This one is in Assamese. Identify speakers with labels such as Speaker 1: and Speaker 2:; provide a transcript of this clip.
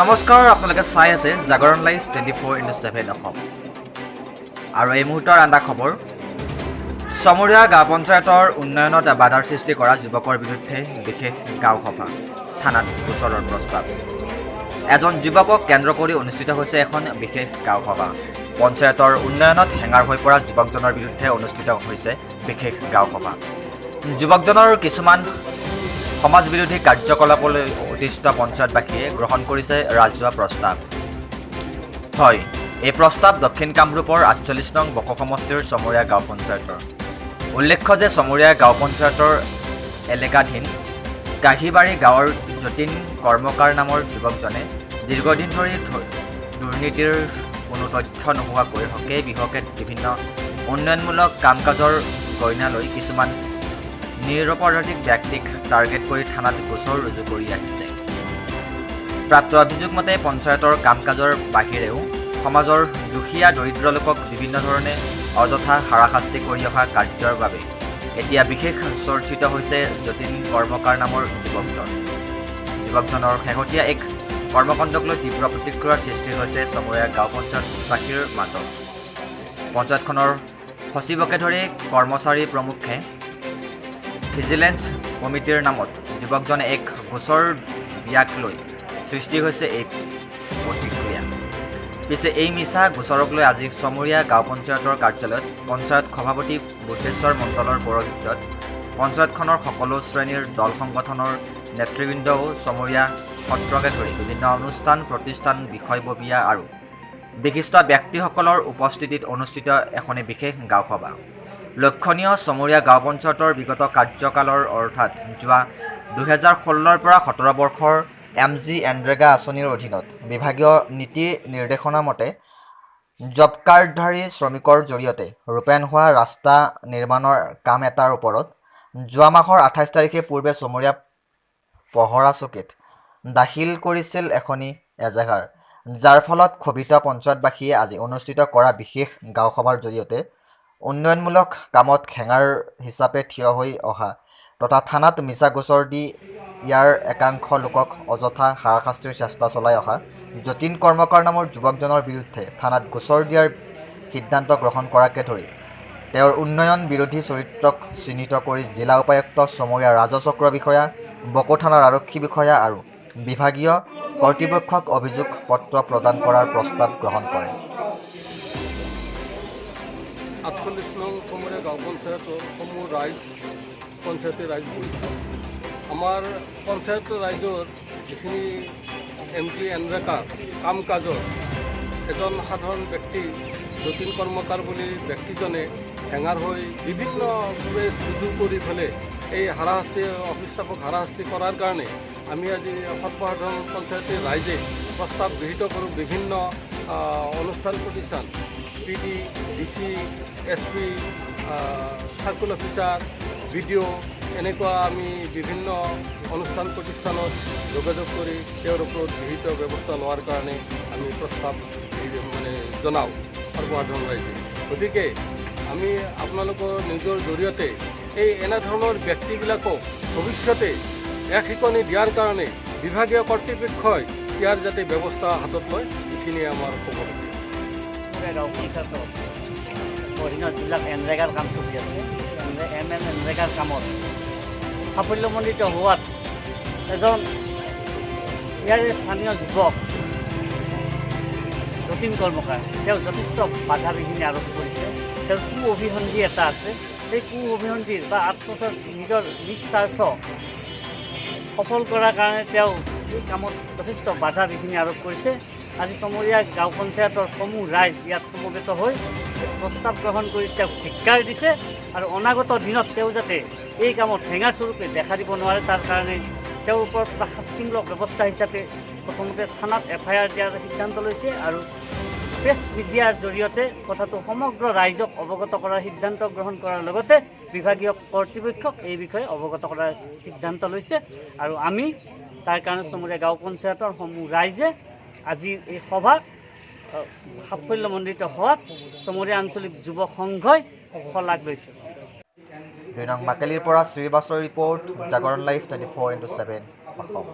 Speaker 1: নমস্কাৰ, আপোনালোকে চাই আছে জাগৰণ লাইভ 24/7 অসম। আৰু এই মুহূৰ্তৰ আন্দা খবৰ, চমৰীয়া গাঁও পঞ্চায়তৰ উন্নয়নত বাধাৰ সৃষ্টি কৰা যুৱকৰ বিৰুদ্ধে বিশেষ গাঁও সভা, থানাত গোচৰৰ প্ৰস্তাৱ। এজন যুৱকক কেন্দ্ৰ কৰি অনুষ্ঠিত হৈছে এখন বিশেষ গাঁও সভা। পঞ্চায়তৰ উন্নয়নত হেঙাৰ হৈ পৰা যুৱকজনৰ বিৰুদ্ধে অনুষ্ঠিত হৈছে বিশেষ গাঁও সভা। যুৱকজনৰ কিছুমান সমাজ বিৰোধী কাৰ্যকলাপলৈ অতিষ্ঠ পঞ্চায়তবাসীয়ে গ্ৰহণ কৰিছে ৰাজহুৱা প্ৰস্তাৱ। হয়, এই প্ৰস্তাৱ দক্ষিণ কামৰূপৰ ৪৮ নং বক সমষ্টিৰ চমৰীয়া গাঁও পঞ্চায়তৰ। উল্লেখ্য যে চমৰীয়া গাঁও পঞ্চায়তৰ এলেকাধীন কাহিবাৰী গাঁৱৰ যতীন কৰ্মকাৰ নামৰ যুৱকজনে দীৰ্ঘদিন ধৰি দুৰ্নীতিৰ কোনো তথ্য নোহোৱাকৈ হকে বিহকে বিভিন্ন উন্নয়নমূলক কাম কাজৰ গইনা লৈ কিছুমান নিৰপৰাধীক ব্যক্তিক টাৰ্গেট কৰি থানাত গোচৰ ৰুজু কৰি আহিছে। প্ৰাপ্ত অভিযোগ মতে পঞ্চায়তৰ কাম কাজৰ বাহিৰেও সমাজৰ দুখীয়া দৰিদ্ৰ লোকক বিভিন্ন ধৰণে অযথা হাৰাশাস্তি কৰি অহা কাৰ্যৰ বাবে এতিয়া বিশেষ চৰ্চিত হৈছে যতীন কৰ্মকাৰ নামৰ যুৱকজনৰ শেহতীয়া এক কৰ্মকাণ্ডক লৈ তীব্ৰ প্ৰতিক্ৰিয়াৰ সৃষ্টি হৈছে চমৰীয়া গাঁও পঞ্চায়তবাসীৰ মাজত। পঞ্চায়তখনৰ সচিবকে ধৰি কৰ্মচাৰী প্ৰমুখে ভিজিলেন্স কমিটিৰ নামত যুৱকজনে এক গোচৰ দিয়াক লৈ সৃষ্টি হৈছে এই প্ৰতিক্ৰিয়া। পিছে এই মিছা গোচৰক লৈ আজি চমৰীয়া গাঁও পঞ্চায়তৰ কাৰ্যালয়ত পঞ্চায়ত সভাপতি বুদ্ধেশ্বৰ মণ্ডলৰ পৌৰোহিত্যত পঞ্চায়তখনৰ সকলো শ্ৰেণীৰ দল সংগঠনৰ নেতৃবৃন্দও চমৰীয়া সত্ৰকে ধৰি বিভিন্ন অনুষ্ঠান প্ৰতিষ্ঠান বিষয়ববীয়া আৰু বিশিষ্ট ব্যক্তিসকলৰ উপস্থিতিত অনুষ্ঠিত এখনি বিশেষ গাঁও সভা। লক্ষণীয়, চমৰীয়া গাঁও পঞ্চায়তৰ বিগত কাৰ্যকালৰ অৰ্থাৎ যোৱা 2016ৰ পৰা 17 বৰ্ষৰ MGNREGA আঁচনিৰ অধীনত বিভাগীয় নীতি নিৰ্দেশনা মতে জব কাৰ্ডধাৰী শ্ৰমিকৰ জৰিয়তে ৰূপায়ণ হোৱা ৰাস্তা নিৰ্মাণৰ কাম এটাৰ ওপৰত যোৱা মাহৰ 28 তাৰিখে পূৰ্বে চমৰীয়া পহৰা চকীত দাখিল কৰিছিল এখনি এজাহাৰ, যাৰ ফলত ক্ষোভিত পঞ্চায়তবাসীয়ে আজি অনুষ্ঠিত কৰা বিশেষ গাঁও সভাৰ জৰিয়তে উন্নয়নমূলক কামত হেঙাৰ হিচাপে থিয় হৈ অহা তথা থানাত মিছা গোচৰ দি ইয়াৰ একাংশ লোকক অযথা হাৰাশাস্তিৰ চেষ্টা চলাই অহা যতীন কৰ্মকাৰ নামৰ যুৱকজনৰ বিৰুদ্ধে থানাত গোচৰ দিয়াৰ সিদ্ধান্ত গ্ৰহণ কৰাকে ধৰি তেওঁৰ উন্নয়ন বিৰোধী চৰিত্ৰক চিহ্নিত কৰি জিলা উপায়ুক্ত, চমৰীয়া ৰাজচক্ৰ বিষয়া, বকো থানাৰ আৰক্ষী বিষয়া আৰু বিভাগীয় কৰ্তৃপক্ষক অভিযোগ পত্ৰ প্ৰদান কৰাৰ প্ৰস্তাৱ গ্ৰহণ কৰে।
Speaker 2: ৪৮ নং চমৰীয়া গাঁও পঞ্চায়তৰ সমূহ ৰাইজ পঞ্চায়তী ৰাইজ বহিছে। আমাৰ পঞ্চায়তৰ ৰাইজৰ যিখিনি MGNREGA কাম কাজৰ এজন সাধাৰণ ব্যক্তি যতীন কৰ্মকাৰ বুলি ব্যক্তিজনে হেঙাৰ হৈ বিভিন্ন সুযোগ কৰি পেলাই এই হাৰাশাস্তি অফিচ ষ্টাফক হাৰাশাস্তি কৰাৰ কাৰণে আমি আজি সৰ্বসাধাৰণ পঞ্চায়তীৰ ৰাইজে প্ৰস্তাৱ গৃহীত কৰোঁ। বিভিন্ন অনুষ্ঠান প্ৰতিষ্ঠান PD, DC, SP, circle officer, BDO এনেকুৱা আমি বিভিন্ন অনুষ্ঠান প্ৰতিষ্ঠানত যোগাযোগ কৰি তেওঁৰ ওপৰত গৃহীত ব্যৱস্থা লোৱাৰ কাৰণে আমি প্ৰস্তাৱ জনাওঁ সৰ্বসাধাৰণ ৰাইজে। গতিকে আমি আপোনালোকৰ নিজৰ জৰিয়তে এই এনেধৰণৰ ব্যক্তিবিলাকক ভৱিষ্যতে এক শিকনি দিয়াৰ কাৰণে বিভাগীয় কৰ্তৃপক্ষই ইয়াৰ যাতে ব্যৱস্থা হাতত লয়, এইখিনিয়ে আমাৰ খবৰ।
Speaker 3: গাঁও পঞ্চায়তৰ অধীনত যিবিলাক NREGAৰ কাম চলি আছে, NREGAৰ কামত সাফল্যমণ্ডিত হোৱাত এজন ইয়াৰে স্থানীয় যুৱক যতীন কৰ্মকাৰ তেওঁ যথেষ্ট বাধা বিঘিনি আৰোপ কৰিছে। তেওঁৰ কু অভিসন্ধি এটা আছে, সেই কু অভিসন্ধিৰ বা নিজৰ নিস্বাৰ্থ সফল কৰাৰ কাৰণে তেওঁ এই কামত যথেষ্ট বাধা বিঘিনি আৰোপ কৰিছে। আজি চমৰীয়া গাঁও পঞ্চায়তৰ সমূহ ৰাইজ ইয়াত সমবেত হৈ প্ৰস্তাৱ গ্ৰহণ কৰি তেওঁক ধিক্কাৰ দিছে আৰু অনাগত দিনত তেওঁ যাতে এই কামত হেঙাৰস্বৰূপে দেখা দিব নোৱাৰে তাৰ কাৰণে তেওঁৰ ওপৰত এটা শাস্তিমূলক ব্যৱস্থা হিচাপে প্ৰথমতে থানাত FIR দিয়াৰ সিদ্ধান্ত লৈছে আৰু প্ৰেছ মিডিয়াৰ জৰিয়তে কথাটো সমগ্ৰ ৰাইজক অৱগত কৰাৰ সিদ্ধান্ত গ্ৰহণ কৰাৰ লগতে বিভাগীয় কৰ্তৃপক্ষক এই বিষয়ে অৱগত কৰাৰ সিদ্ধান্ত লৈছে। আৰু আমি তাৰ কাৰণে চমৰীয়া গাঁও পঞ্চায়তৰ সমূহ ৰাইজে আজিৰ এই সভা সাফল্যমণ্ডিত হোৱাত চমৰীয়া আঞ্চলিক যুৱ সংঘই শলাগ লৈছে।
Speaker 1: 2 নং মাকালিৰ পৰা শ্ৰীবাছৰ ৰিপৰ্ট, জাগৰণ লাইভ 24/7 অসম।